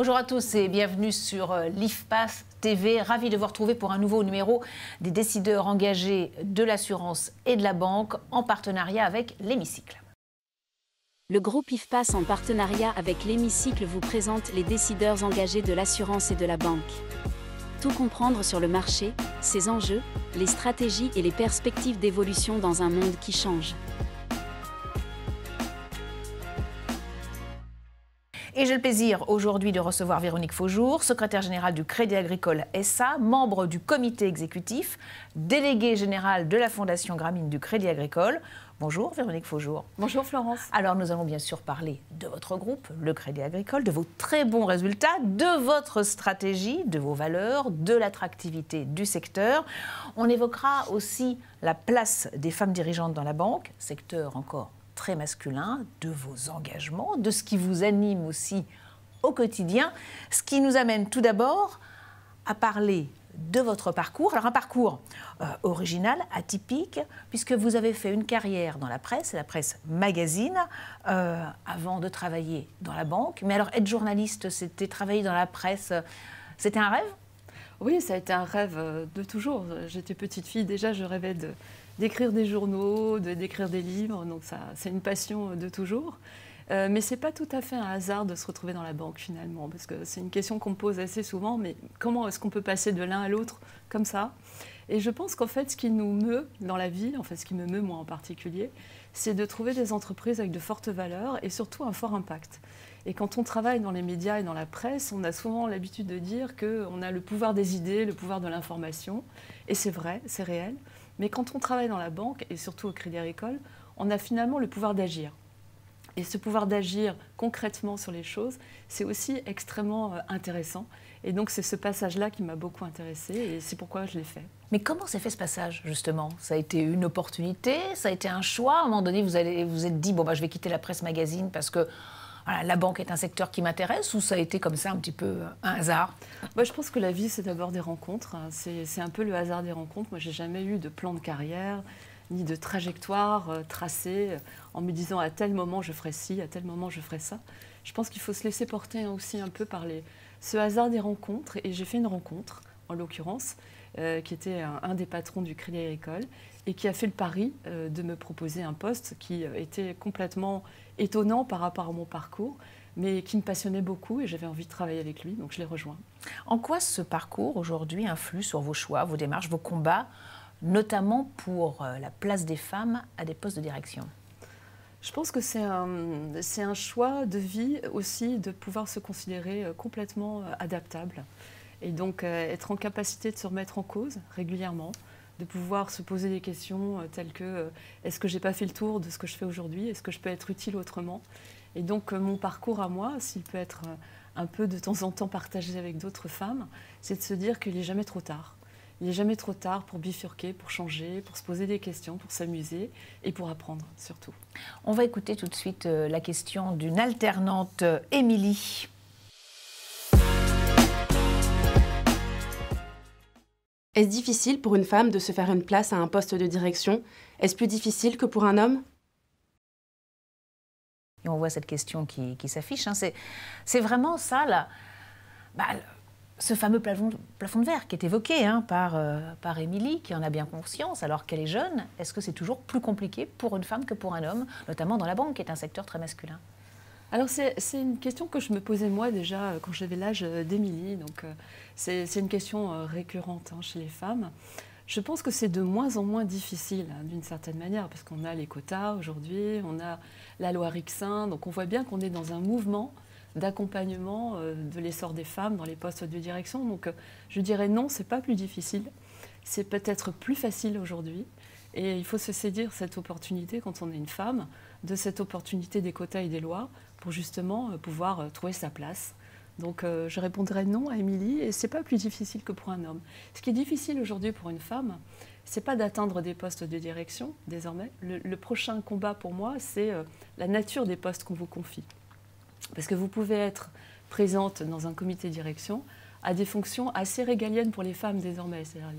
Bonjour à tous et bienvenue sur l'IFPAS TV. Ravi de vous retrouver pour un nouveau numéro des décideurs engagés de l'assurance et de la banque en partenariat avec l'Hémicycle. Le groupe IFPAS en partenariat avec l'Hémicycle vous présente les décideurs engagés de l'assurance et de la banque. Tout comprendre sur le marché, ses enjeux, les stratégies et les perspectives d'évolution dans un monde qui change. Et j'ai le plaisir aujourd'hui de recevoir Véronique Faujour, secrétaire générale du Crédit Agricole SA, membre du comité exécutif, déléguée générale de la Fondation Grameen du Crédit Agricole. Bonjour Véronique Faujour. Bonjour Florence. Alors nous allons bien sûr parler de votre groupe, le Crédit Agricole, de vos très bons résultats, de votre stratégie, de vos valeurs, de l'attractivité du secteur. On évoquera aussi la place des femmes dirigeantes dans la banque, secteur encore très masculin, de vos engagements, de ce qui vous anime aussi au quotidien. Ce qui nous amène tout d'abord à parler de votre parcours. Alors un parcours original, atypique, puisque vous avez fait une carrière dans la presse magazine, avant de travailler dans la banque. Mais alors être journaliste, c'était travailler dans la presse, c'était un rêve ? Oui, ça a été un rêve de toujours. J'étais petite fille, déjà je rêvais d'écrire des journaux, d'écrire des livres, donc ça, c'est une passion de toujours. Mais ce n'est pas tout à fait un hasard de se retrouver dans la banque finalement, parce que c'est une question qu'on me pose assez souvent, mais comment est-ce qu'on peut passer de l'un à l'autre comme ça? Et je pense qu'en fait, ce qui nous meut dans la vie, en fait ce qui me meut moi en particulier, c'est de trouver des entreprises avec de fortes valeurs et surtout un fort impact. Et quand on travaille dans les médias et dans la presse, on a souvent l'habitude de dire qu'on a le pouvoir des idées, le pouvoir de l'information, et c'est vrai, c'est réel. Mais quand on travaille dans la banque, et surtout au Crédit Agricole, on a finalement le pouvoir d'agir. Et ce pouvoir d'agir concrètement sur les choses, c'est aussi extrêmement intéressant. Et donc c'est ce passage-là qui m'a beaucoup intéressée et c'est pourquoi je l'ai fait. Mais comment s'est fait ce passage, justement? Ça a été une opportunité? Ça a été un choix? À un moment donné, vous vous êtes dit, bon, bah, je vais quitter la presse magazine parce que voilà, la banque est un secteur qui m'intéresse, ou ça a été comme ça un petit peu un hasard? Moi, je pense que la vie, c'est d'abord des rencontres. C'est un peu le hasard des rencontres. Moi, j'ai jamais eu de plan de carrière, ni de trajectoire tracée en me disant à tel moment je ferai ci, à tel moment je ferai ça. Je pense qu'il faut se laisser porter aussi un peu par ce hasard des rencontres. Et j'ai fait une rencontre, en l'occurrence, qui était un des patrons du Crédit Agricole et qui a fait le pari de me proposer un poste qui était complètement étonnant par rapport à mon parcours, mais qui me passionnait beaucoup et j'avais envie de travailler avec lui, donc je l'ai rejoint. En quoi ce parcours aujourd'hui influe sur vos choix, vos démarches, vos combats, notamment pour la place des femmes à des postes de direction? Je pense que c'est un choix de vie aussi de pouvoir se considérer complètement adaptable et donc être en capacité de se remettre en cause régulièrement, de pouvoir se poser des questions telles que est-ce que je n'ai pas fait le tour de ce que je fais aujourd'hui, est-ce que je peux être utile autrement? Et donc mon parcours à moi, s'il peut être un peu de temps en temps partagé avec d'autres femmes, c'est de se dire qu'il n'est jamais trop tard. Il n'est jamais trop tard pour bifurquer, pour changer, pour se poser des questions, pour s'amuser et pour apprendre surtout. On va écouter tout de suite la question d'une alternante, Émilie. Est-ce difficile pour une femme de se faire une place à un poste de direction? Est-ce plus difficile que pour un homme? Et on voit cette question qui s'affiche. Hein. C'est vraiment ça, là. Ce fameux plafond de verre qui est évoqué par Émilie, qui en a bien conscience alors qu'elle est jeune. Est-ce que c'est toujours plus compliqué pour une femme que pour un homme, notamment dans la banque, qui est un secteur très masculin? Alors c'est une question que je me posais moi déjà quand j'avais l'âge d'Émilie. Donc c'est une question récurrente chez les femmes. Je pense que c'est de moins en moins difficile d'une certaine manière parce qu'on a les quotas aujourd'hui, on a la loi Rixin. Donc on voit bien qu'on est dans un mouvement d'accompagnement de l'essor des femmes dans les postes de direction. Donc je dirais non, c'est pas plus difficile. C'est peut-être plus facile aujourd'hui. Et il faut se saisir cette opportunité quand on est une femme, de cette opportunité des quotas et des lois pour justement pouvoir trouver sa place. Donc je répondrai non à Émilie et c'est pas plus difficile que pour un homme. Ce qui est difficile aujourd'hui pour une femme, c'est pas d'atteindre des postes de direction désormais. Le prochain combat pour moi, c'est la nature des postes qu'on vous confie. Parce que vous pouvez être présente dans un comité de direction à des fonctions assez régaliennes pour les femmes désormais, c'est-à-dire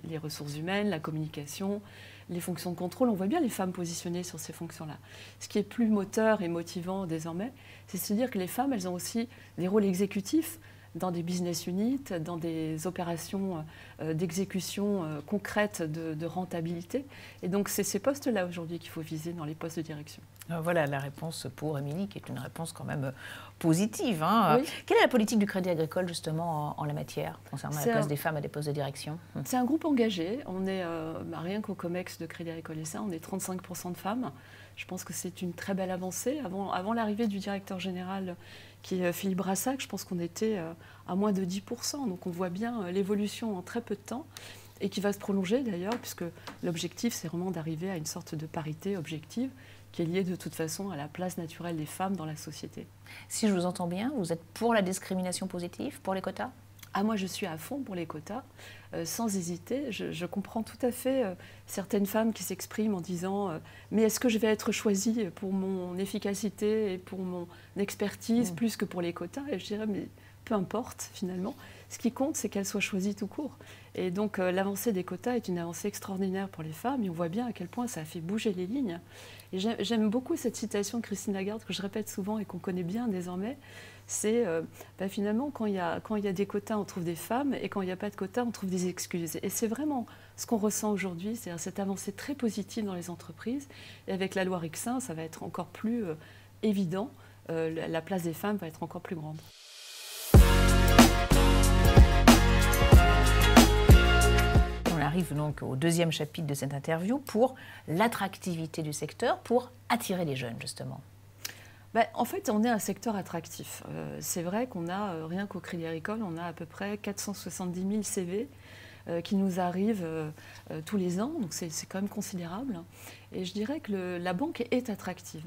les ressources humaines, la communication, les fonctions de contrôle. On voit bien les femmes positionnées sur ces fonctions-là. Ce qui est plus moteur et motivant désormais, c'est de se dire que les femmes, elles ont aussi des rôles exécutifs dans des business units, dans des opérations d'exécution concrète de rentabilité. Et donc, c'est ces postes-là aujourd'hui qu'il faut viser dans les postes de direction. Voilà la réponse pour Émilie, qui est une réponse quand même positive. Hein. Oui. Quelle est la politique du Crédit Agricole, justement, en la matière, concernant la place des femmes à des postes de direction? C'est un groupe engagé. On est, rien qu'au COMEX de Crédit Agricole SA, on est 35% de femmes. Je pense que c'est une très belle avancée. Avant l'arrivée du directeur général, qui est Philippe Brassac, je pense qu'on était à moins de 10%. Donc on voit bien l'évolution en très peu de temps, et qui va se prolonger d'ailleurs, puisque l'objectif, c'est vraiment d'arriver à une sorte de parité objective, qui est liée de toute façon à la place naturelle des femmes dans la société. Si je vous entends bien, vous êtes pour la discrimination positive, pour les quotas? Ah, moi, je suis à fond pour les quotas, sans hésiter. Je comprends tout à fait certaines femmes qui s'expriment en disant mais est-ce que je vais être choisie pour mon efficacité et pour mon expertise plus que pour les quotas? Et je dirais, mais peu importe, finalement. Ce qui compte, c'est qu'elles soient choisies tout court. Et donc, l'avancée des quotas est une avancée extraordinaire pour les femmes. Et on voit bien à quel point ça a fait bouger les lignes. Et j'aime beaucoup cette citation de Christine Lagarde, que je répète souvent et qu'on connaît bien désormais. C'est finalement, quand il y a des quotas, on trouve des femmes, et quand il n'y a pas de quotas, on trouve des excuses. Et c'est vraiment ce qu'on ressent aujourd'hui, c'est-à-dire cette avancée très positive dans les entreprises. Et avec la loi Rixain, ça va être encore plus évident. La place des femmes va être encore plus grande. On arrive donc au deuxième chapitre de cette interview pour l'attractivité du secteur, pour attirer les jeunes, justement. En fait, on est un secteur attractif. C'est vrai qu'on a, rien qu'au Crédit Agricole, on a à peu près 470 000 CV qui nous arrivent tous les ans, donc c'est quand même considérable. Et je dirais que la banque est attractive.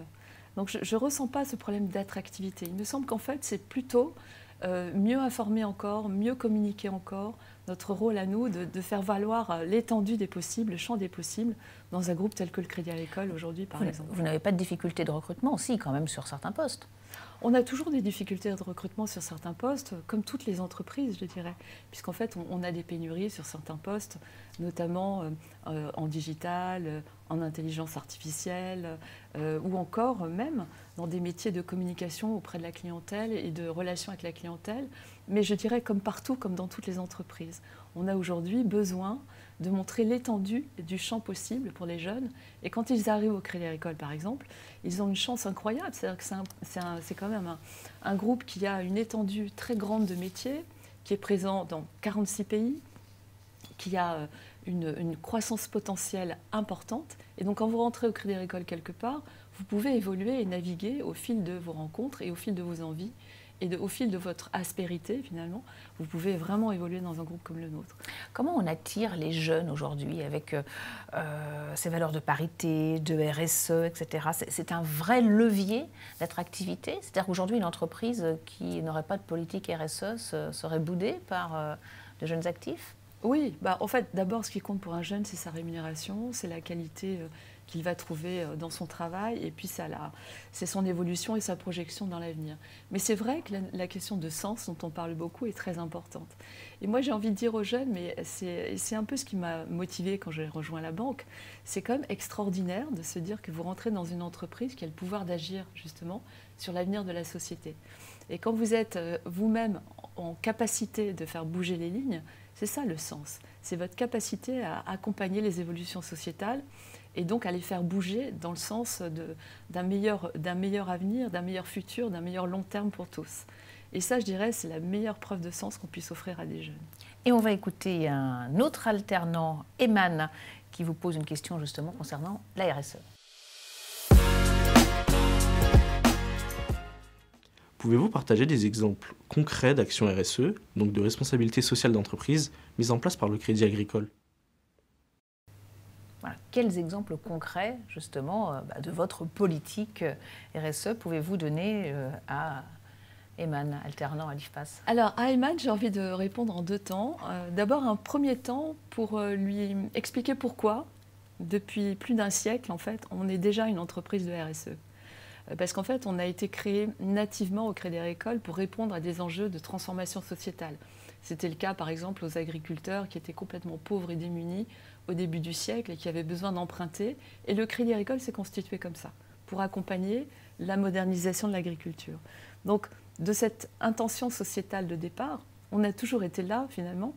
Donc je ne ressens pas ce problème d'attractivité. Il me semble qu'en fait, c'est plutôt mieux informer encore, mieux communiquer encore, notre rôle à nous de faire valoir l'étendue des possibles, le champ des possibles, dans un groupe tel que le Crédit Agricole aujourd'hui, par exemple. Vous n'avez pas de difficulté de recrutement aussi, quand même, sur certains postes? On a toujours des difficultés de recrutement sur certains postes, comme toutes les entreprises, je dirais, puisqu'en fait, on a des pénuries sur certains postes, notamment en digital, en intelligence artificielle, ou encore même dans des métiers de communication auprès de la clientèle et de relations avec la clientèle. Mais je dirais, comme partout, comme dans toutes les entreprises, on a aujourd'hui besoin de montrer l'étendue du champ possible pour les jeunes. Et quand ils arrivent au Crédit Agricole, par exemple, ils ont une chance incroyable. C'est-à-dire que c'est quand même un groupe qui a une étendue très grande de métiers, qui est présent dans 46 pays, qui a une croissance potentielle importante. Et donc, quand vous rentrez au Crédit Agricole quelque part, vous pouvez évoluer et naviguer au fil de vos rencontres et au fil de vos envies. Et au fil de votre aspérité, finalement, vous pouvez vraiment évoluer dans un groupe comme le nôtre. Comment on attire les jeunes aujourd'hui avec ces valeurs de parité, de RSE, etc. C'est un vrai levier d'attractivité? C'est-à-dire qu'aujourd'hui, une entreprise qui n'aurait pas de politique RSE serait boudée par de jeunes actifs? Oui, en fait, d'abord, ce qui compte pour un jeune, c'est sa rémunération, c'est la qualité qu'il va trouver dans son travail, et puis c'est son évolution et sa projection dans l'avenir. Mais c'est vrai que la question de sens, dont on parle beaucoup, est très importante. Et moi, j'ai envie de dire aux jeunes, mais c'est un peu ce qui m'a motivée quand j'ai rejoint la banque, c'est quand même extraordinaire de se dire que vous rentrez dans une entreprise qui a le pouvoir d'agir, justement, sur l'avenir de la société. Et quand vous êtes vous-même en capacité de faire bouger les lignes, c'est ça le sens. C'est votre capacité à accompagner les évolutions sociétales et donc à les faire bouger dans le sens d'un meilleur avenir, d'un meilleur futur, d'un meilleur long terme pour tous. Et ça, je dirais, c'est la meilleure preuve de sens qu'on puisse offrir à des jeunes. Et on va écouter un autre alternant, Eman, qui vous pose une question justement concernant la RSE. Pouvez-vous partager des exemples concrets d'actions RSE, donc de responsabilité sociale d'entreprise, mises en place par le Crédit Agricole? Voilà. Quels exemples concrets, justement, de votre politique RSE pouvez-vous donner à Eman, alternant à l'IFPAS? Alors, à Eman, j'ai envie de répondre en deux temps. D'abord, un premier temps pour lui expliquer pourquoi, depuis plus d'un siècle, en fait, on est déjà une entreprise de RSE. Parce qu'en fait, on a été créé nativement au Crédit Agricole pour répondre à des enjeux de transformation sociétale. C'était le cas, par exemple, aux agriculteurs qui étaient complètement pauvres et démunis au début du siècle et qui avaient besoin d'emprunter. Et le Crédit Agricole s'est constitué comme ça, pour accompagner la modernisation de l'agriculture. Donc, de cette intention sociétale de départ, on a toujours été là, finalement.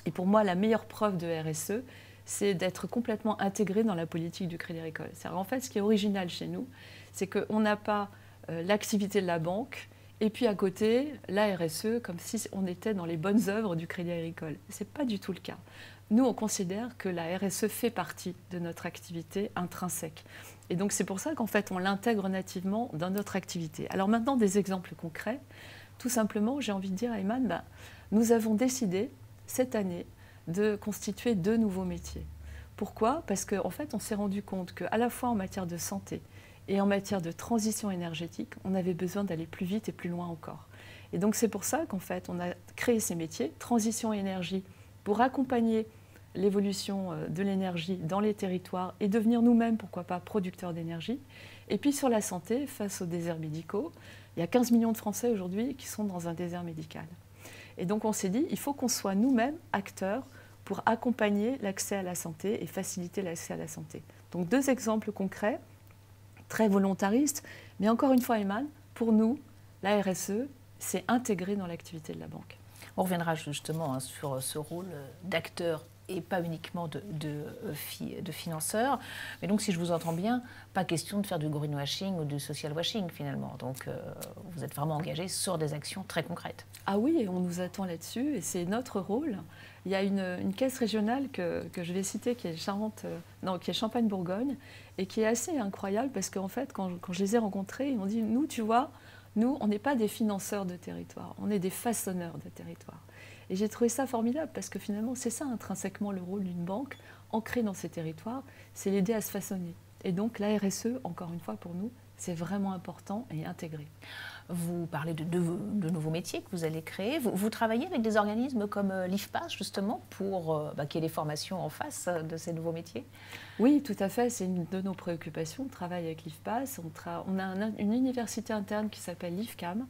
Et pour moi, la meilleure preuve de RSE, c'est d'être complètement intégré dans la politique du Crédit Agricole. En fait, ce qui est original chez nous, c'est qu'on n'a pas l'activité de la banque et puis à côté, la RSE, comme si on était dans les bonnes œuvres du Crédit Agricole. Ce n'est pas du tout le cas. Nous, on considère que la RSE fait partie de notre activité intrinsèque. Et donc, c'est pour ça qu'en fait, on l'intègre nativement dans notre activité. Alors maintenant, des exemples concrets. Tout simplement, j'ai envie de dire à Ayman, nous avons décidé cette année de constituer 2 nouveaux métiers. Pourquoi? Parce qu'en fait, on s'est rendu compte qu'à la fois en matière de santé et en matière de transition énergétique, on avait besoin d'aller plus vite et plus loin encore. Et donc, c'est pour ça qu'en fait, on a créé ces métiers, transition et énergie, pour accompagner l'évolution de l'énergie dans les territoires et devenir nous-mêmes, pourquoi pas, producteurs d'énergie. Et puis sur la santé, face aux déserts médicaux, il y a 15 millions de Français aujourd'hui qui sont dans un désert médical. Et donc on s'est dit, il faut qu'on soit nous-mêmes acteurs pour accompagner l'accès à la santé et faciliter l'accès à la santé. Donc 2 exemples concrets, très volontaristes, mais encore une fois, Ayman, pour nous, la RSE, c'est intégré dans l'activité de la banque. On reviendra justement sur ce rôle d'acteur et pas uniquement de financeur. Mais donc, si je vous entends bien, pas question de faire du greenwashing ou du social washing finalement. Donc, vous êtes vraiment engagé sur des actions très concrètes. Ah oui, et on nous attend là-dessus et c'est notre rôle. Il y a une caisse régionale que je vais citer qui est qui est Champagne-Bourgogne et qui est assez incroyable parce qu'en fait, quand je les ai rencontrés, ils m'ont dit, nous, tu vois, nous, on n'est pas des financeurs de territoire, on est des façonneurs de territoire. Et j'ai trouvé ça formidable parce que finalement, c'est ça intrinsèquement le rôle d'une banque ancrée dans ces territoires, c'est l'aider à se façonner. Et donc la RSE, encore une fois pour nous, c'est vraiment important et intégré. Vous parlez de nouveaux métiers que vous allez créer. Vous travaillez avec des organismes comme l'IFPAS, justement, pour qu'il y ait des formations en face de ces nouveaux métiers? Oui, tout à fait. C'est une de nos préoccupations. On travaille avec l'IFPAS. On a une université interne qui s'appelle l'IFCAM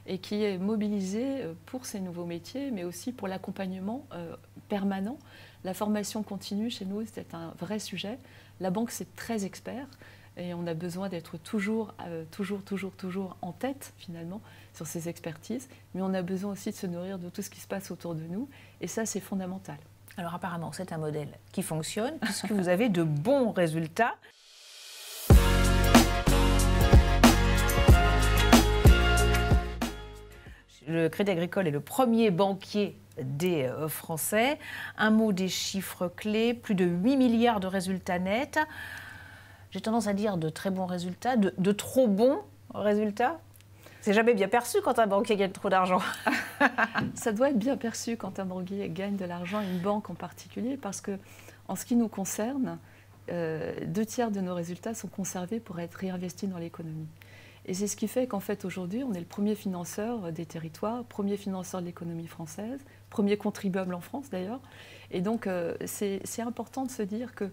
et qui est mobilisée pour ces nouveaux métiers, mais aussi pour l'accompagnement permanent. La formation continue chez nous, c'est un vrai sujet. La banque, c'est très expert. Et on a besoin d'être toujours en tête, finalement, sur ces expertises. Mais on a besoin aussi de se nourrir de tout ce qui se passe autour de nous. Et ça, c'est fondamental. Alors apparemment, c'est un modèle qui fonctionne, puisque vous avez de bons résultats. Le Crédit Agricole est le premier banquier des Français. Un mot des chiffres clés, plus de 8 milliards de résultats nets. J'ai tendance à dire de très bons résultats, de trop bons résultats. C'est jamais bien perçu quand un banquier gagne trop d'argent. Ça doit être bien perçu quand un banquier gagne de l'argent, une banque en particulier, parce que, en ce qui nous concerne, 2 tiers de nos résultats sont conservés pour être réinvestis dans l'économie. Et c'est ce qui fait qu'en fait, aujourd'hui, on est le premier financeur des territoires, premier financeur de l'économie française, premier contribuable en France d'ailleurs. Et donc, c'est important de se dire que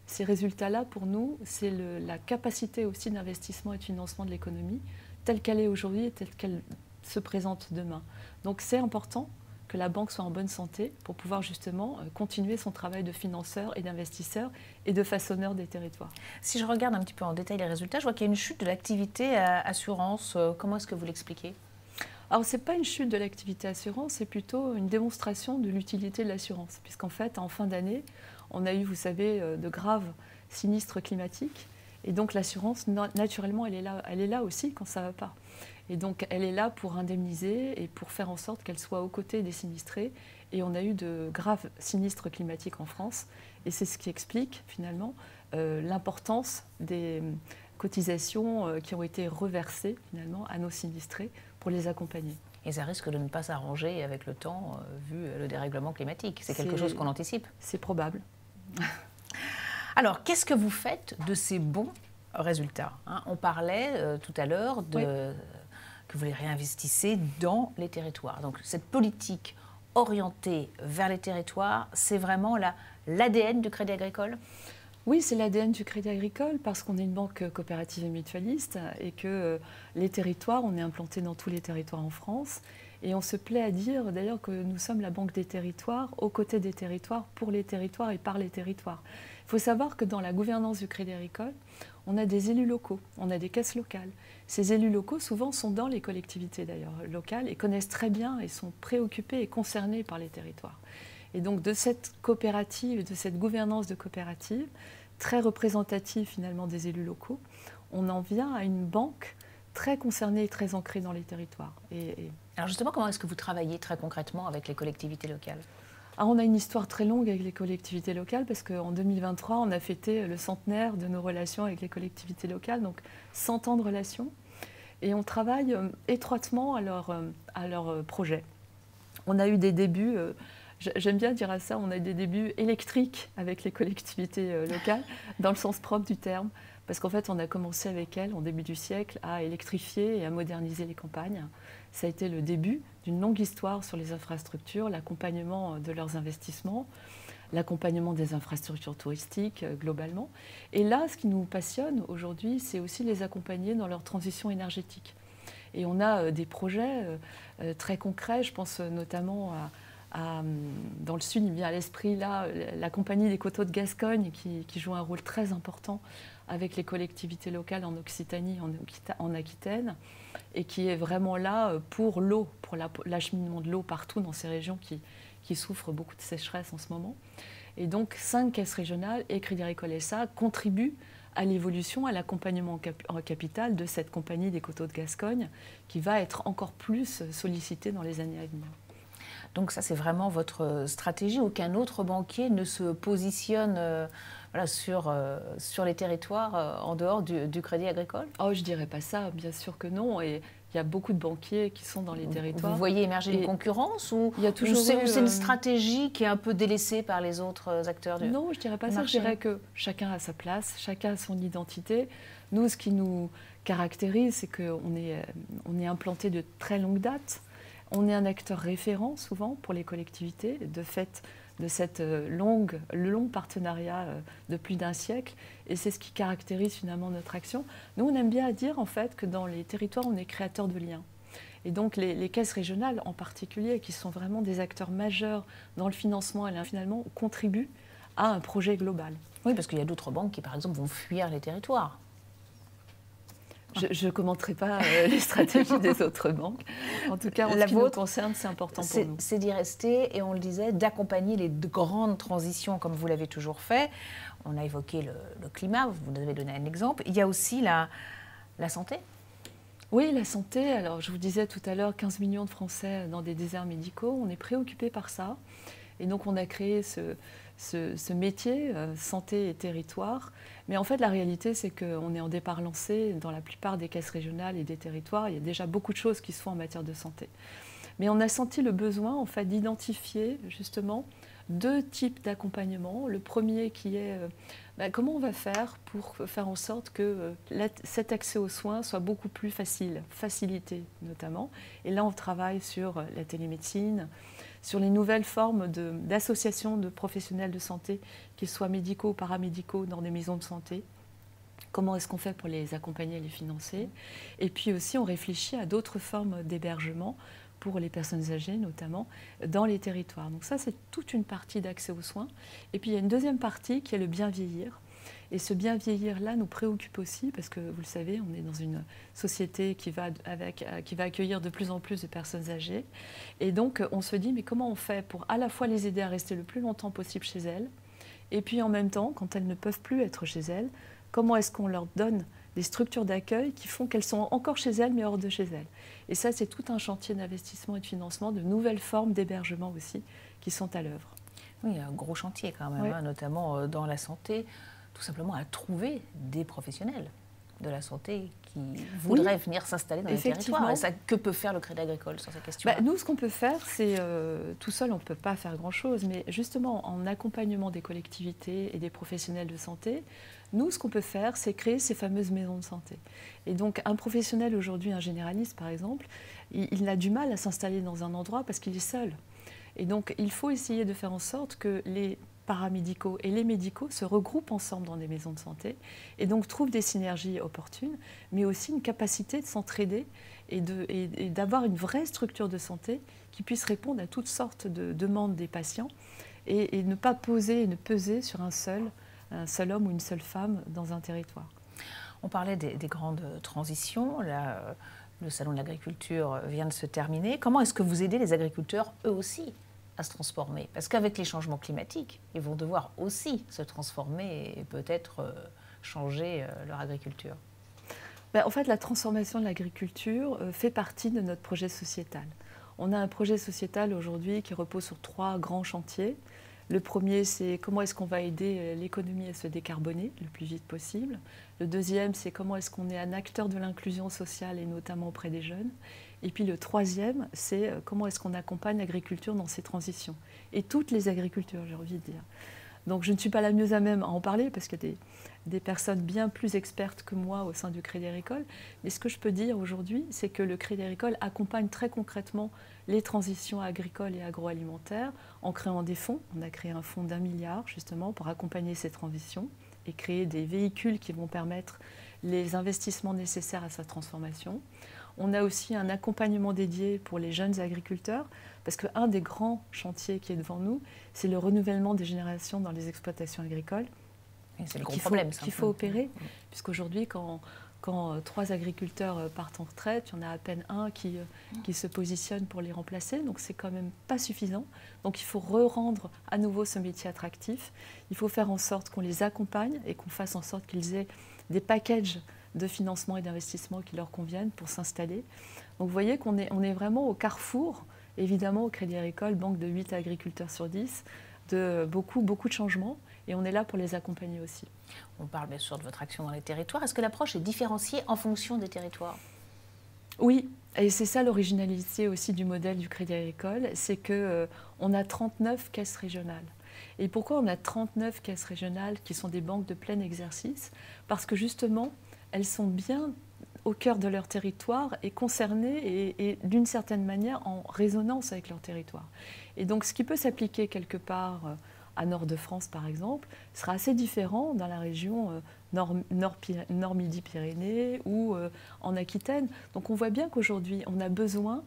ces résultats-là, pour nous, c'est la capacité aussi d'investissement et de financement de l'économie, telle qu'elle est aujourd'hui et telle qu'elle se présente demain. Donc c'est important que la banque soit en bonne santé pour pouvoir justement continuer son travail de financeur et d'investisseur et de façonneur des territoires. Si je regarde un petit peu en détail les résultats, je vois qu'il y a une chute de l'activité assurance. Comment est-ce que vous l'expliquez ? Alors, ce n'est pas une chute de l'activité assurance, c'est plutôt une démonstration de l'utilité de l'assurance. Puisqu'en fait, en fin d'année, on a eu, vous savez, de graves sinistres climatiques. Et donc, l'assurance, naturellement, elle est là aussi quand ça ne va pas. Et donc, elle est là pour indemniser et pour faire en sorte qu'elle soit aux côtés des sinistrés. Et on a eu de graves sinistres climatiques en France. Et c'est ce qui explique, finalement, l'importance des cotisations qui ont été reversées, finalement, à nos sinistrés pour les accompagner. Et ça risque de ne pas s'arranger avec le temps, vu le dérèglement climatique. C'est quelque chose qu'on anticipe. C'est probable. Alors, qu'est-ce que vous faites de ces bons résultats ? On parlait tout à l'heure que vous les réinvestissez dans les territoires. Donc, cette politique orientée vers les territoires, c'est vraiment l'ADN du Crédit Agricole ? Oui, c'est l'ADN du Crédit Agricole parce qu'on est une banque coopérative et mutualiste et que les territoires, on est implanté dans tous les territoires en France. Et on se plaît à dire d'ailleurs que nous sommes la banque des territoires, aux côtés des territoires, pour les territoires et par les territoires. Il faut savoir que dans la gouvernance du Crédit Agricole, on a des élus locaux, on a des caisses locales. Ces élus locaux, souvent, sont dans les collectivités d'ailleurs locales et connaissent très bien et sont préoccupés et concernés par les territoires. Et donc de cette coopérative, de cette gouvernance de coopérative, très représentative finalement des élus locaux, on en vient à une banque très concernée et très ancrée dans les territoires. Alors justement, comment est-ce que vous travaillez très concrètement avec les collectivités locales ? On a une histoire très longue avec les collectivités locales parce qu'en 2023, on a fêté le centenaire de nos relations avec les collectivités locales, donc 100 ans de relations. Et on travaille étroitement à leur projet. On a eu des débuts, j'aime bien dire à ça, on a eu des débuts électriques avec les collectivités locales, dans le sens propre du terme. Parce qu'en fait, on a commencé avec elles, en début du siècle, à électrifier et à moderniser les campagnes. Ça a été le début d'une longue histoire sur les infrastructures, l'accompagnement de leurs investissements, l'accompagnement des infrastructures touristiques globalement. Et là, ce qui nous passionne aujourd'hui, c'est aussi les accompagner dans leur transition énergétique. Et on a des projets très concrets, je pense notamment dans le sud, il me vient à l'esprit là, la compagnie des coteaux de Gascogne qui joue un rôle très important avec les collectivités locales en Occitanie, en Aquitaine, et qui est vraiment là pour l'eau, pour l'acheminement de l'eau partout dans ces régions qui souffrent beaucoup de sécheresse en ce moment. Et donc 5 caisses régionales et Crédit Agricole SA contribuent à l'évolution, à l'accompagnement en capital de cette compagnie des coteaux de Gascogne qui va être encore plus sollicitée dans les années à venir. Donc ça, c'est vraiment votre stratégie. Aucun autre banquier ne se positionne sur les territoires en dehors du Crédit Agricole ? Oh, je ne dirais pas ça, bien sûr que non. Et il y a beaucoup de banquiers qui sont dans les territoires. Vous voyez émerger une concurrence ou c'est une stratégie qui est un peu délaissée par les autres acteurs du marché ? Non, je ne dirais pas ça. Je dirais que chacun a sa place, chacun a son identité. Nous, ce qui nous caractérise, c'est qu'on est implanté de très longue date. On est un acteur référent souvent pour les collectivités, de fait de le long partenariat de plus d'1 siècle. Et c'est ce qui caractérise finalement notre action. Nous, on aime bien dire en fait que dans les territoires, on est créateur de liens. Et donc les caisses régionales en particulier, qui sont vraiment des acteurs majeurs dans le financement, elles finalement contribuent à un projet global. Oui, parce qu'il y a d'autres banques qui, par exemple, vont fuir les territoires. Je ne commenterai pas les stratégies des autres banques. En tout cas, en ce qui nous concerne, c'est important pour nous. C'est d'y rester et on le disait, d'accompagner les grandes transitions comme vous l'avez toujours fait. On a évoqué le climat, vous nous avez donné un exemple. Il y a aussi la santé. Oui, la santé. Alors, je vous disais tout à l'heure, 15 millions de Français dans des déserts médicaux. On est préoccupé par ça. Et donc, on a créé ce métier, santé et territoire. Mais en fait, la réalité, c'est qu'on est en départ lancé dans la plupart des caisses régionales et des territoires. Il y a déjà beaucoup de choses qui se font en matière de santé. Mais on a senti le besoin, en fait, d'identifier justement 2 types d'accompagnement. Le premier qui est comment on va faire pour faire en sorte que cet accès aux soins soit beaucoup plus facilité notamment. Et là, on travaille sur la télémédecine, sur les nouvelles formes d'associations de professionnels de santé, qu'ils soient médicaux ou paramédicaux dans des maisons de santé. Comment est-ce qu'on fait pour les accompagner et les financer? Et puis aussi, on réfléchit à d'autres formes d'hébergement pour les personnes âgées notamment, dans les territoires. Donc ça, c'est toute une partie d'accès aux soins. Et puis il y a une deuxième partie qui est le bien vieillir. Et ce bien vieillir-là nous préoccupe aussi parce que, vous le savez, on est dans une société qui va accueillir de plus en plus de personnes âgées. Et donc, on se dit, mais comment on fait pour à la fois les aider à rester le plus longtemps possible chez elles, et puis en même temps, quand elles ne peuvent plus être chez elles, comment est-ce qu'on leur donne des structures d'accueil qui font qu'elles sont encore chez elles, mais hors de chez elles. Et ça, c'est tout un chantier d'investissement et de financement, de nouvelles formes d'hébergement aussi, qui sont à l'œuvre. Oui, il y a un gros chantier quand même, oui. Notamment dans la santé, tout simplement à trouver des professionnels de la santé qui voudraient venir s'installer dans les territoires. Et ça, que peut faire le Crédit Agricole sur cette question? Nous, ce qu'on peut faire, c'est tout seul, on ne peut pas faire grand-chose, mais justement en accompagnement des collectivités et des professionnels de santé, nous, ce qu'on peut faire, c'est créer ces fameuses maisons de santé. Et donc, un professionnel aujourd'hui, un généraliste par exemple, il a du mal à s'installer dans un endroit parce qu'il est seul. Et donc, il faut essayer de faire en sorte que les paramédicaux et les médicaux se regroupent ensemble dans des maisons de santé et donc trouvent des synergies opportunes, mais aussi une capacité de s'entraider et d'avoir une vraie structure de santé qui puisse répondre à toutes sortes de demandes des patients et ne pas peser sur un seul homme ou une seule femme dans un territoire. On parlait des grandes transitions. Là, le salon de l'agriculture vient de se terminer. Comment est-ce que vous aidez les agriculteurs, eux aussi, à se transformer? Parce qu'avec les changements climatiques, ils vont devoir aussi se transformer et peut-être changer leur agriculture. En fait, la transformation de l'agriculture fait partie de notre projet sociétal. On a un projet sociétal aujourd'hui qui repose sur 3 grands chantiers. Le premier, c'est comment est-ce qu'on va aider l'économie à se décarboner le plus vite possible. Le deuxième, c'est comment est-ce qu'on est un acteur de l'inclusion sociale et notamment auprès des jeunes. Et puis le troisième, c'est comment est-ce qu'on accompagne l'agriculture dans ces transitions. Et toutes les agricultures, j'ai envie de dire. Donc je ne suis pas la mieux à même à en parler parce qu'il y a des personnes bien plus expertes que moi au sein du Crédit Agricole. Mais ce que je peux dire aujourd'hui, c'est que le Crédit Agricole accompagne très concrètement les transitions agricoles et agroalimentaires en créant des fonds. On a créé un fonds d'1 milliard justement pour accompagner ces transitions et créer des véhicules qui vont permettre les investissements nécessaires à sa transformation. On a aussi un accompagnement dédié pour les jeunes agriculteurs, parce qu'un des grands chantiers qui est devant nous, c'est le renouvellement des générations dans les exploitations agricoles. C'est le gros problème, qu'il faut opérer, puisqu'aujourd'hui, quand 3 agriculteurs partent en retraite, il y en a à peine un qui se positionne pour les remplacer, donc c'est quand même pas suffisant. Donc il faut rendre à nouveau ce métier attractif, il faut faire en sorte qu'on les accompagne et qu'on fasse en sorte qu'ils aient des packages de financement et d'investissement qui leur conviennent pour s'installer. Donc vous voyez qu'on est vraiment au carrefour, évidemment au Crédit Agricole, banque de 8 agriculteurs sur 10, de beaucoup de changements, et on est là pour les accompagner aussi. On parle bien sûr de votre action dans les territoires. Est-ce que l'approche est différenciée en fonction des territoires? Oui, et c'est ça l'originalité aussi du modèle du Crédit Agricole, c'est qu'on a 39 caisses régionales. Et pourquoi on a 39 caisses régionales qui sont des banques de plein exercice? Parce que justement, elles sont bien au cœur de leur territoire et concernées et d'une certaine manière en résonance avec leur territoire. Et donc ce qui peut s'appliquer quelque part à Nord-de-France par exemple, sera assez différent dans la région Nord-Midi-Pyrénées ou en Aquitaine. Donc on voit bien qu'aujourd'hui on a besoin,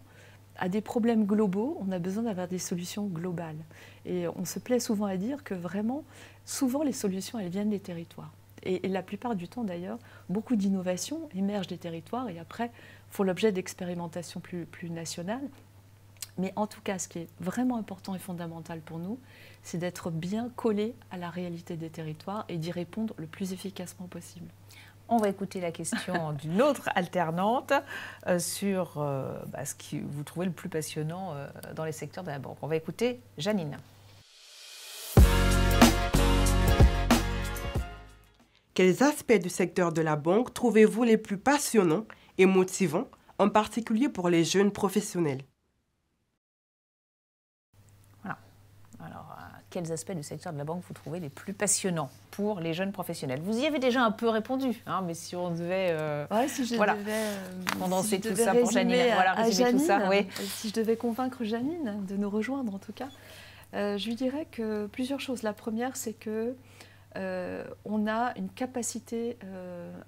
à des problèmes globaux, on a besoin d'avoir des solutions globales. Et on se plaît souvent à dire que vraiment, souvent les solutions elles viennent des territoires. Et la plupart du temps d'ailleurs, beaucoup d'innovations émergent des territoires et après font l'objet d'expérimentations plus nationales. Mais en tout cas, ce qui est vraiment important et fondamental pour nous, c'est d'être bien collé à la réalité des territoires et d'y répondre le plus efficacement possible. On va écouter la question d'une autre alternante sur ce que vous trouvez le plus passionnant dans les secteurs de la banque. On va écouter Janine. Quels aspects du secteur de la banque trouvez-vous les plus passionnants et motivants, en particulier pour les jeunes professionnels? Voilà. Alors, quels aspects du secteur de la banque vous trouvez les plus passionnants pour les jeunes professionnels? Vous y avez déjà un peu répondu, hein, mais si on devait si je devais condenser tout ça pour Janine, résumer tout ça, oui. Si je devais convaincre Janine de nous rejoindre en tout cas, je lui dirais que plusieurs choses. La première, c'est que on a une capacité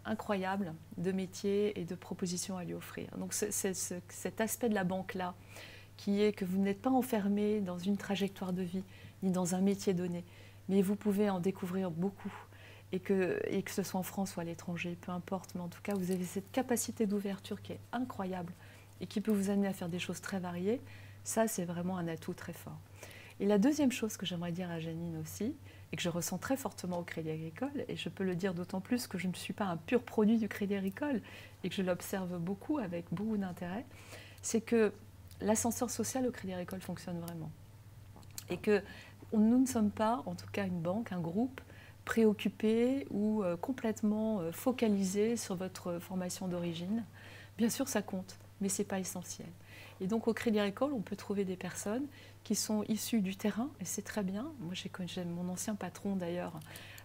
incroyable de métier et de propositions à lui offrir. Donc cet aspect de la banque-là, qui est que vous n'êtes pas enfermé dans une trajectoire de vie, ni dans un métier donné, mais vous pouvez en découvrir beaucoup, et que ce soit en France ou à l'étranger, peu importe, mais en tout cas, vous avez cette capacité d'ouverture qui est incroyable et qui peut vous amener à faire des choses très variées. Ça, c'est vraiment un atout très fort. Et la deuxième chose que j'aimerais dire à Janine aussi, et que je ressens très fortement au Crédit Agricole, et je peux le dire d'autant plus que je ne suis pas un pur produit du Crédit Agricole, et que je l'observe beaucoup avec beaucoup d'intérêt, c'est que l'ascenseur social au Crédit Agricole fonctionne vraiment. Et que nous ne sommes pas, en tout cas une banque, un groupe, préoccupé ou complètement focalisé sur votre formation d'origine. Bien sûr, ça compte, mais ce n'est pas essentiel. Et donc, au Crédit Agricole, on peut trouver des personnes qui sont issues du terrain, et c'est très bien. Moi, j'ai mon ancien patron, d'ailleurs,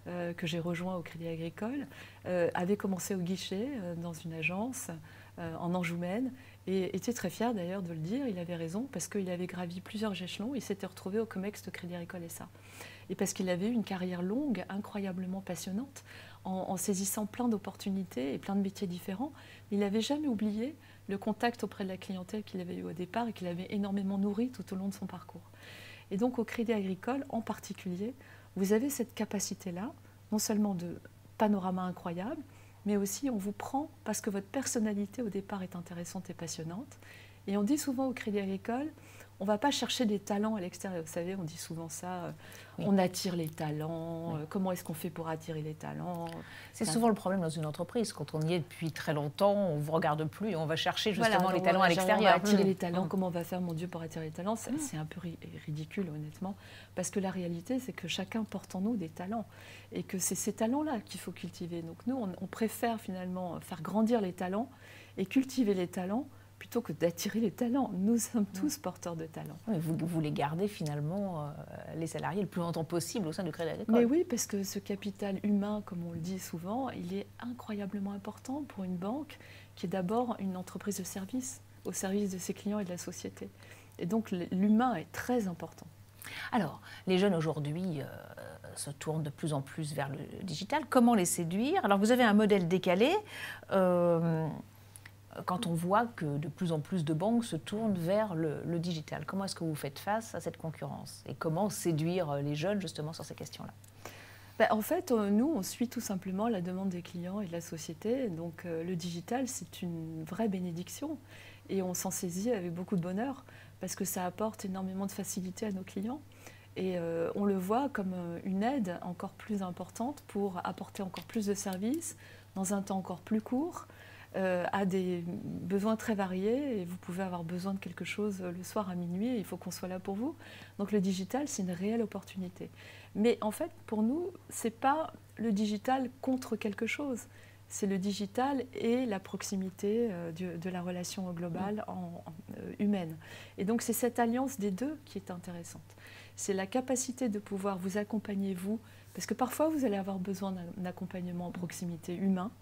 que j'ai rejoint au Crédit Agricole, avait commencé au guichet dans une agence en Anjou-Maine, et était très fier, d'ailleurs, de le dire. Il avait raison, parce qu'il avait gravi plusieurs échelons, il s'était retrouvé au COMEX de Crédit Agricole SA. et parce qu'il avait eu une carrière longue, incroyablement passionnante, en saisissant plein d'opportunités et plein de métiers différents. Il n'avait jamais oublié le contact auprès de la clientèle qu'il avait eu au départ et qu'il avait énormément nourri tout au long de son parcours. Et donc au Crédit Agricole en particulier, vous avez cette capacité-là, non seulement de panorama incroyable, mais aussi on vous prend parce que votre personnalité au départ est intéressante et passionnante. Et on dit souvent au Crédit Agricole, on ne va pas chercher des talents à l'extérieur. Vous savez, on dit souvent ça, oui. On attire les talents, oui. Comment est-ce qu'on fait pour attirer les talents? C'est souvent le problème dans une entreprise. Quand on y est depuis très longtemps, on ne vous regarde plus et on va chercher justement les talents à l'extérieur. On va attirer les talents, comment on va faire, mon Dieu, pour attirer les talents? C'est un peu ridicule, honnêtement, parce que la réalité, c'est que chacun porte en nous des talents et que c'est ces talents-là qu'il faut cultiver. Donc nous, on préfère finalement faire grandir les talents et cultiver les talents plutôt que d'attirer les talents. Nous sommes tous porteurs de talents. Oui, vous voulez garder finalement les salariés le plus longtemps possible au sein du Crédit Agricole. Mais oui, parce que ce capital humain, comme on le dit souvent, il est incroyablement important pour une banque qui est d'abord une entreprise de service, au service de ses clients et de la société. Et donc l'humain est très important. Alors, les jeunes aujourd'hui se tournent de plus en plus vers le digital. Comment les séduire? Alors, vous avez un modèle décalé. Quand on voit que de plus en plus de banques se tournent vers le digital, comment est-ce que vous faites face à cette concurrence? Et comment séduire les jeunes justement sur ces questions-là? En fait, nous, on suit tout simplement la demande des clients et de la société. Donc le digital, c'est une vraie bénédiction. Et on s'en saisit avec beaucoup de bonheur parce que ça apporte énormément de facilité à nos clients. Et on le voit comme une aide encore plus importante pour apporter encore plus de services dans un temps encore plus court, à des besoins très variés, et vous pouvez avoir besoin de quelque chose le soir à minuit, et il faut qu'on soit là pour vous. Donc le digital, c'est une réelle opportunité. Mais en fait, pour nous, ce n'est pas le digital contre quelque chose. C'est le digital et la proximité de la relation globale humaine. Et donc c'est cette alliance des deux qui est intéressante. C'est la capacité de pouvoir vous accompagner, vous, parce que parfois vous allez avoir besoin d'un accompagnement en proximité humain,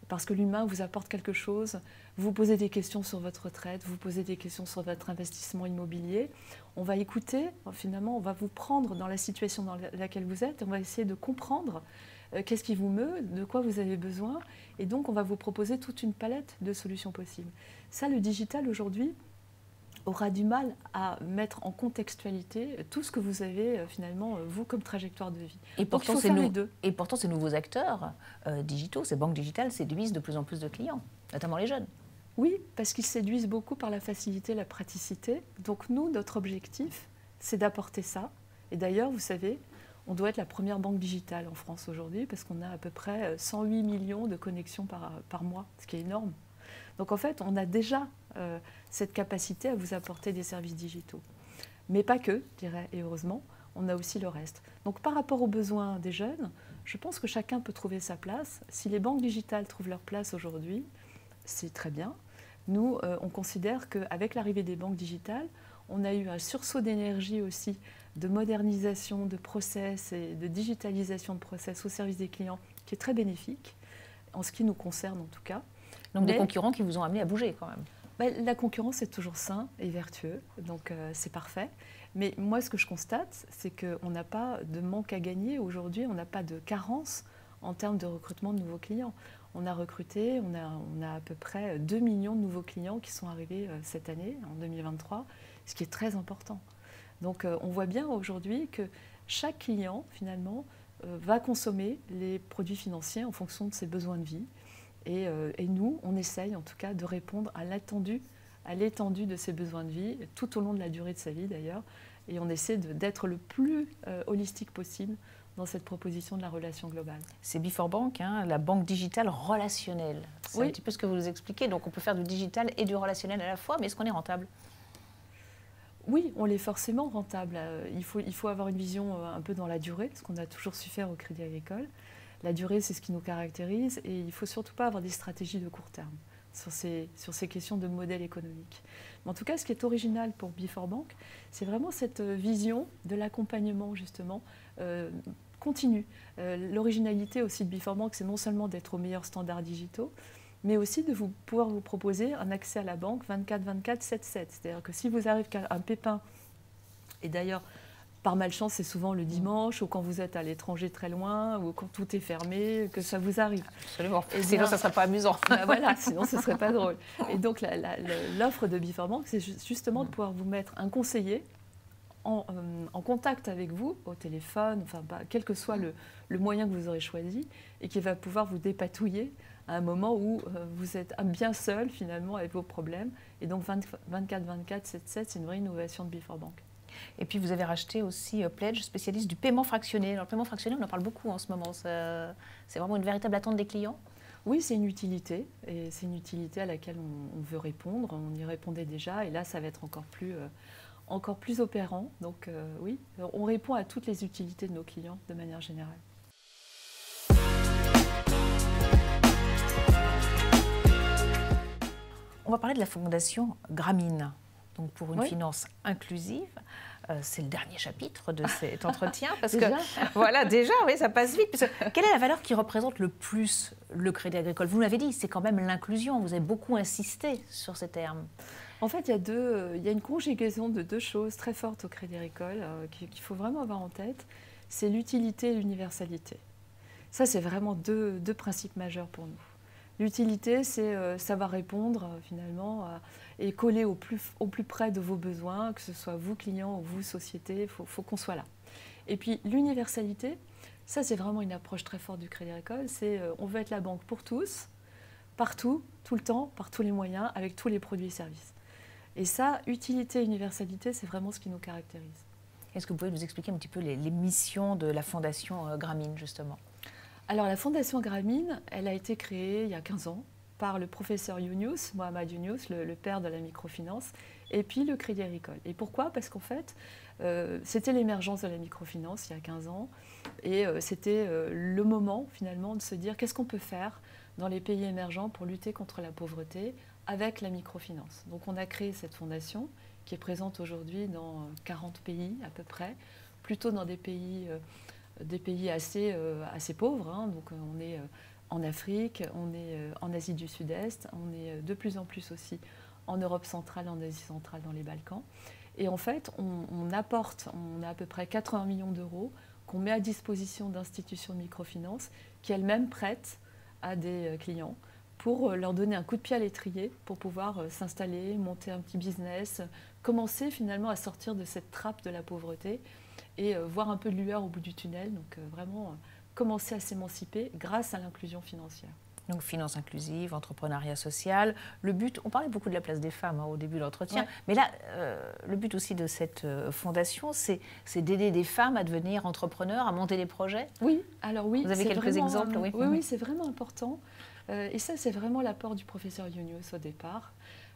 parce que l'humain vous apporte quelque chose, vous posez des questions sur votre retraite, vous posez des questions sur votre investissement immobilier, on va écouter, finalement on va vous prendre dans la situation dans laquelle vous êtes, on va essayer de comprendre qu'est-ce qui vous meut, de quoi vous avez besoin, et donc on va vous proposer toute une palette de solutions possibles. Ça, le digital aujourd'hui aura du mal à mettre en contextualité tout ce que vous avez finalement, vous, comme trajectoire de vie. Et donc pourtant, il faut faire les deux. Et pourtant, ces nouveaux acteurs digitaux, ces banques digitales séduisent de plus en plus de clients, notamment les jeunes. Oui, parce qu'ils séduisent beaucoup par la facilité, la praticité. Donc nous, notre objectif, c'est d'apporter ça. Et d'ailleurs, vous savez, on doit être la première banque digitale en France aujourd'hui, parce qu'on a à peu près 108 millions de connexions par mois, ce qui est énorme. Donc en fait, on a déjà cette capacité à vous apporter des services digitaux. Mais pas que, je dirais, et heureusement, on a aussi le reste. Donc par rapport aux besoins des jeunes, je pense que chacun peut trouver sa place. Si les banques digitales trouvent leur place aujourd'hui, c'est très bien. Nous, on considère qu'avec l'arrivée des banques digitales, on a eu un sursaut d'énergie aussi, de modernisation de process et de digitalisation de process au service des clients, qui est très bénéfique, en ce qui nous concerne en tout cas. Donc des concurrents qui vous ont amené à bouger quand même. La concurrence est toujours sain et vertueux, donc c'est parfait. Mais moi, ce que je constate, c'est qu'on n'a pas de manque à gagner aujourd'hui, on n'a pas de carence en termes de recrutement de nouveaux clients. On a recruté, on a à peu près 2 millions de nouveaux clients qui sont arrivés cette année, en 2023, ce qui est très important. Donc on voit bien aujourd'hui que chaque client, finalement, va consommer les produits financiers en fonction de ses besoins de vie. Et nous, on essaye en tout cas de répondre à l'étendue de ses besoins de vie, tout au long de la durée de sa vie d'ailleurs. Et on essaie d'être le plus holistique possible dans cette proposition de la relation globale. C'est Before Bank, hein, la banque digitale relationnelle. C'est un petit peu ce que vous nous expliquez. Donc on peut faire du digital et du relationnel à la fois, mais est-ce qu'on est rentable ? Oui, on est forcément rentable. Il faut avoir une vision un peu dans la durée, ce qu'on a toujours su faire au Crédit Agricole. La durée, c'est ce qui nous caractérise et il ne faut surtout pas avoir des stratégies de court terme sur ces questions de modèle économique. Mais en tout cas, ce qui est original pour Before Bank, c'est vraiment cette vision de l'accompagnement justement continu. L'originalité aussi de Before Bank, c'est non seulement d'être aux meilleurs standards digitaux, mais aussi de pouvoir vous proposer un accès à la banque 24/24, 7/7. C'est-à-dire que si vous arrivez à un pépin, et d'ailleurs, par malchance, c'est souvent le dimanche ou quand vous êtes à l'étranger très loin ou quand tout est fermé, que ça vous arrive. Absolument. Et sinon, bien, ça ne serait pas amusant. Ben voilà, sinon ce ne serait pas drôle. Et donc l'offre de Before c'est justement de pouvoir vous mettre un conseiller en contact avec vous, au téléphone, enfin, quel que soit le moyen que vous aurez choisi, et qui va pouvoir vous dépatouiller à un moment où vous êtes bien seul finalement avec vos problèmes. Et donc 24/24, 7/7, c'est une vraie innovation de Before Bank. Et puis vous avez racheté aussi Pledge, spécialiste du paiement fractionné. Alors, le paiement fractionné, on en parle beaucoup en ce moment. C'est vraiment une véritable attente des clients? Oui, c'est une utilité, et c'est une utilité à laquelle on veut répondre. On y répondait déjà, et là, ça va être encore plus opérant. Donc oui, on répond à toutes les utilités de nos clients de manière générale. On va parler de la fondation Grameen, donc pour une Oui. finance inclusive. C'est le dernier chapitre de cet entretien, parce Déjà que voilà, déjà, oui, ça passe vite. Parce que, quelle est la valeur qui représente le plus le Crédit Agricole? Vous l'avez dit, c'est quand même l'inclusion. Vous avez beaucoup insisté sur ces termes. En fait, il y a une conjugaison de deux choses très fortes au Crédit Agricole qu'il faut vraiment avoir en tête. C'est l'utilité et l'universalité. Ça, c'est vraiment deux principes majeurs pour nous. L'utilité, c'est savoir répondre finalement et coller au plus près de vos besoins, que ce soit vous clients ou vous société, il faut qu'on soit là. Et puis l'universalité, ça c'est vraiment une approche très forte du Crédit Agricole, c'est on veut être la banque pour tous, partout, tout le temps, par tous les moyens, avec tous les produits et services. Et ça, utilité et universalité, c'est vraiment ce qui nous caractérise. Est-ce que vous pouvez nous expliquer un petit peu les missions de la fondation Grameen, justement? Alors la fondation Grameen, elle a été créée il y a 15 ans par le professeur Younous, Mohamed Younous, le père de la microfinance, et puis le Crédit Agricole. Et pourquoi? Parce qu'en fait, c'était l'émergence de la microfinance il y a 15 ans, et c'était le moment finalement de se dire qu'est-ce qu'on peut faire dans les pays émergents pour lutter contre la pauvreté avec la microfinance. Donc on a créé cette fondation qui est présente aujourd'hui dans 40 pays à peu près, plutôt dans des pays assez pauvres. Hein. Donc on est en Afrique, on est en Asie du Sud-Est, on est de plus en plus aussi en Europe centrale, en Asie centrale, dans les Balkans. Et en fait, on a à peu près 80 millions d'euros qu'on met à disposition d'institutions de microfinance qui elles-mêmes prêtent à des clients pour leur donner un coup de pied à l'étrier, pour pouvoir s'installer, monter un petit business, commencer finalement à sortir de cette trappe de la pauvreté et voir un peu de lueur au bout du tunnel, donc vraiment commencer à s'émanciper grâce à l'inclusion financière. Donc finance inclusive, entrepreneuriat social. Le but, on parlait beaucoup de la place des femmes au début de l'entretien, mais là, le but aussi de cette fondation, c'est d'aider des femmes à devenir entrepreneurs, à monter des projets. Oui, alors oui. Vous avez quelques exemples? Oui, c'est vraiment important. Et ça, c'est vraiment l'apport du professeur Younous au départ,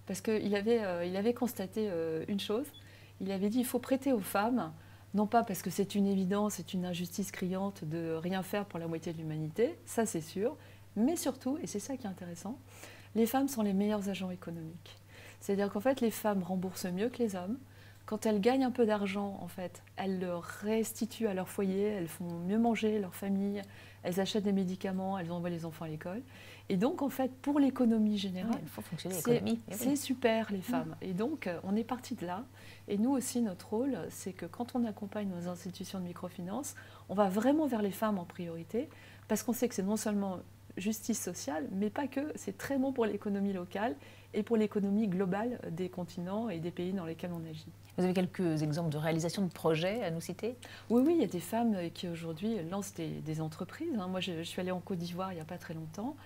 parce qu'il avait constaté une chose. Il avait dit il faut prêter aux femmes, non pas parce que c'est une évidence, c'est une injustice criante de rien faire pour la moitié de l'humanité, ça c'est sûr, mais surtout, et c'est ça qui est intéressant, les femmes sont les meilleurs agents économiques. C'est-à-dire qu'en fait, les femmes remboursent mieux que les hommes. Quand elles gagnent un peu d'argent, en fait, elles le restituent à leur foyer, elles font mieux manger leur famille, elles achètent des médicaments, elles envoient les enfants à l'école. Et donc, en fait, pour l'économie générale, il faut fonctionner l'économie. C'est super, les femmes. Et donc, on est parti de là. Et nous aussi, notre rôle, c'est que quand on accompagne nos institutions de microfinance, on va vraiment vers les femmes en priorité, parce qu'on sait que c'est non seulement justice sociale, mais pas que, c'est très bon pour l'économie locale et pour l'économie globale des continents et des pays dans lesquels on agit. Vous avez quelques exemples de réalisation de projets à nous citer? Oui, il y a des femmes qui aujourd'hui lancent des entreprises. Moi, je suis allée en Côte d'Ivoire il n'y a pas très longtemps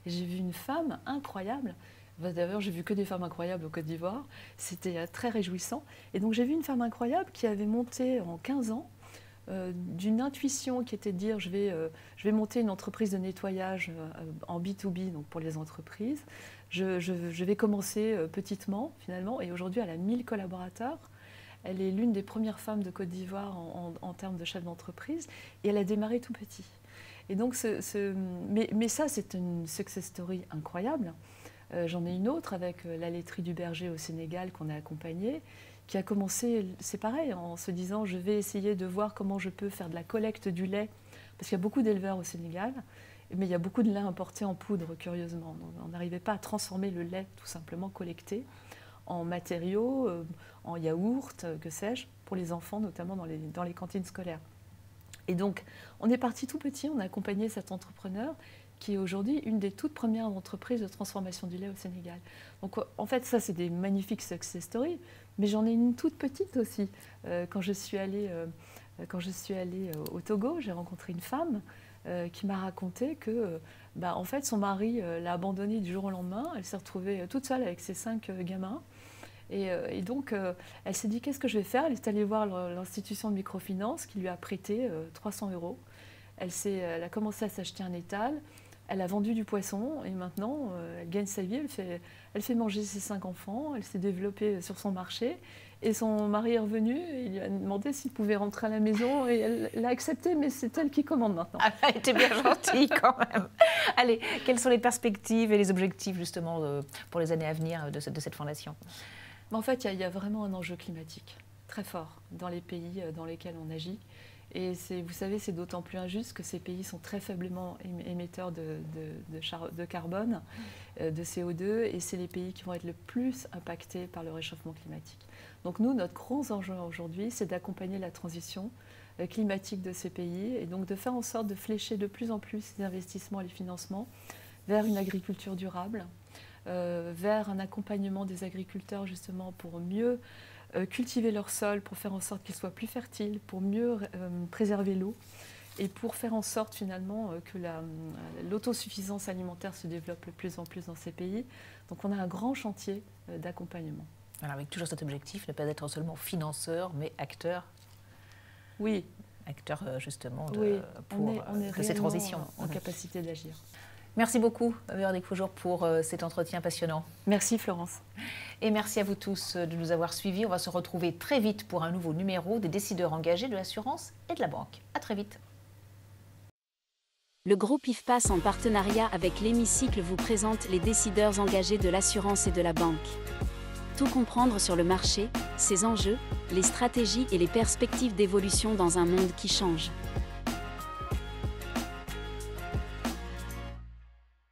et j'ai vu une femme incroyable. D'ailleurs, j'ai vu que des femmes incroyables en Côte d'Ivoire. C'était très réjouissant. Et donc, j'ai vu une femme incroyable qui avait monté en 15 ans d'une intuition qui était de dire je vais monter une entreprise de nettoyage en B2B, donc pour les entreprises. Je vais commencer petitement, finalement. Et aujourd'hui, elle a 1000 collaborateurs. Elle est l'une des premières femmes de Côte d'Ivoire en termes de chef d'entreprise. Et elle a démarré tout petit. Et donc, mais ça, c'est une success story incroyable. J'en ai une autre avec la laiterie du Berger au Sénégal qu'on a accompagnée, qui a commencé, c'est pareil, en se disant je vais essayer de voir comment je peux faire de la collecte du lait, parce qu'il y a beaucoup d'éleveurs au Sénégal, mais il y a beaucoup de lait importé en poudre, curieusement. Donc, on n'arrivait pas à transformer le lait tout simplement collecté en matériaux, en yaourt, que sais-je, pour les enfants, notamment dans les cantines scolaires. Et donc, on est parti tout petit, on a accompagné cet entrepreneur qui est aujourd'hui une des toutes premières entreprises de transformation du lait au Sénégal. Donc, en fait, ça, c'est des magnifiques success stories, mais j'en ai une toute petite aussi. Quand je suis allée au Togo, j'ai rencontré une femme qui m'a raconté que en fait, son mari l'a abandonnée du jour au lendemain. Elle s'est retrouvée toute seule avec ses 5 gamins. Et donc, elle s'est dit, qu'est-ce que je vais faire? Elle est allée voir l'institution de microfinance qui lui a prêté 300 €. Elle a commencé à s'acheter un étal. Elle a vendu du poisson et maintenant, elle gagne sa vie. Elle fait manger ses 5 enfants. Elle s'est développée sur son marché. Et son mari est revenu et il lui a demandé s'il pouvait rentrer à la maison. Et elle a accepté, mais c'est elle qui commande maintenant. Ah, elle était bien gentille quand même. Allez, quelles sont les perspectives et les objectifs justement pour les années à venir de cette fondation? En fait, il y a vraiment un enjeu climatique très fort dans les pays dans lesquels on agit. Et vous savez, c'est d'autant plus injuste que ces pays sont très faiblement émetteurs de carbone, de CO2, et c'est les pays qui vont être le plus impactés par le réchauffement climatique. Donc nous, notre grand enjeu aujourd'hui, c'est d'accompagner la transition climatique de ces pays, et donc de faire en sorte de flécher de plus en plus les investissements et les financements vers une agriculture durable, vers un accompagnement des agriculteurs justement pour mieux cultiver leur sol, pour faire en sorte qu'il soit plus fertile, pour mieux préserver l'eau et pour faire en sorte finalement que l'autosuffisance alimentaire se développe de plus en plus dans ces pays. Donc on a un grand chantier d'accompagnement. Alors avec toujours cet objectif, ne pas être seulement financeur, mais acteur. Oui. Acteur justement oui, de ces transitions. En capacité d'agir. Merci beaucoup, Véronique Faujour, pour cet entretien passionnant. Merci, Florence. Et merci à vous tous de nous avoir suivis. On va se retrouver très vite pour un nouveau numéro des décideurs engagés de l'assurance et de la banque. À très vite. Le groupe IFPAS, en partenariat avec l'Hémicycle, vous présente les décideurs engagés de l'assurance et de la banque. Tout comprendre sur le marché, ses enjeux, les stratégies et les perspectives d'évolution dans un monde qui change.